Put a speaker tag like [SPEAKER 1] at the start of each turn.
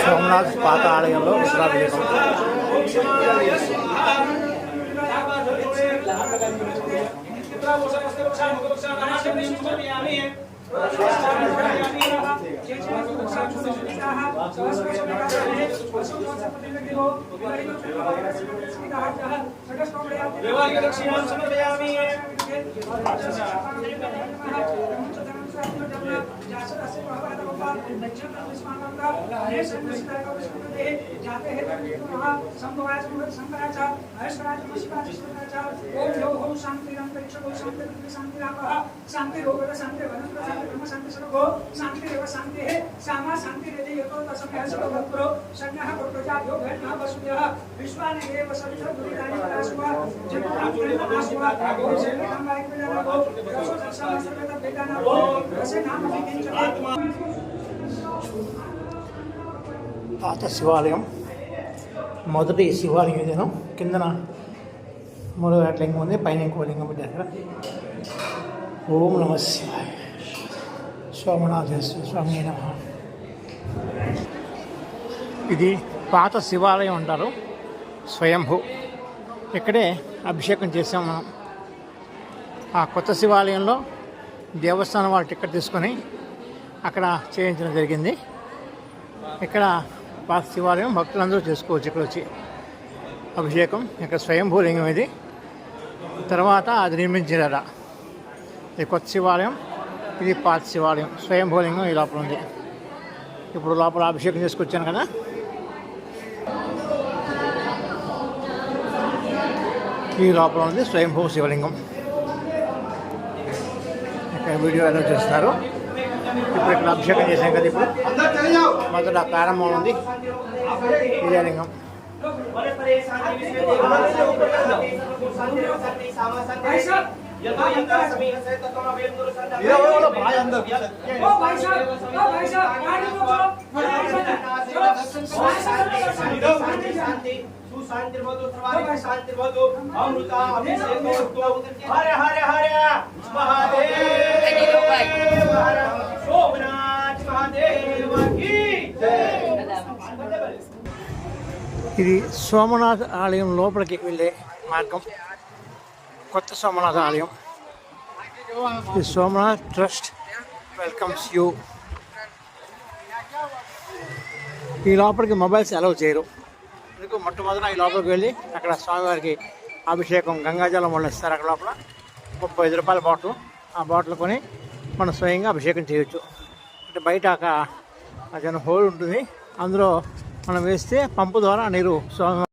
[SPEAKER 1] సోమనాథ్ పాత ఆలయంలో విశ్రాభిషేకం. పాత శివాలయం. మొదటి శివాలయం ఇదేను. కిందన మూడో లింగం ఉంది, పైన ఇంకో లింగం పెట్టారు. ఓం నమ శివాయ. సోమనాథేశ్వర స్వామి నమః. ఇది పాత శివాలయం అంటారు, స్వయంభూ. ఇక్కడే అభిషేకం చేసాం మనం. ఆ కొత్త శివాలయంలో దేవస్థానం వాళ్ళు టికెట్ తీసుకొని అక్కడ చేయించడం జరిగింది. ఇక్కడ పాత శివాలయం భక్తులందరూ చేసుకోవచ్చు ఇక్కడ వచ్చి అభిషేకం. ఇక్కడ స్వయంభూలింగం ఇది. తర్వాత అది నిర్మించారట. ఇది కొత్త శివాలయం, ఇది పాత శివాలయం. స్వయంభూలింగం ఈ లోపల ఉంది. ఇప్పుడు లోపల అభిషేకం చేసుకొచ్చాను కదా. ఈ లోపల ఉంది స్వయంభూ శివలింగం. ఇక్కడ వీడియో ఎలా చేస్తున్నారు. ఇప్పుడు ఇక్కడ అభిషేకం చేశాం కదా. ఇప్పుడు మొదట ప్రారంభం ఉంది ఇదే లింగం. ఇది సోమనాథ్ ఆలయం లోపలికి వెళ్ళే మార్గం. కొత్త సోమనాథ ఆలయం. The Somnath trust welcomes you. ఈ లోపలికి మొబైల్స్ అలౌ చేయరు. అందుకు మొట్టమొదట ఈ లోపలికి వెళ్ళి అక్కడ స్వామివారికి అభిషేకం గంగాజలం వాళ్ళు ఇస్తారు. అక్కడ లోపల 35 రూపాయల బాటిల్. ఆ బాటిల్ కొని మనం స్వయంగా అభిషేకం చేయొచ్చు. అంటే బయట ఒక హోల్ ఉంటుంది, అందులో మనం వేస్తే పంపు ద్వారా నీరు స్వామి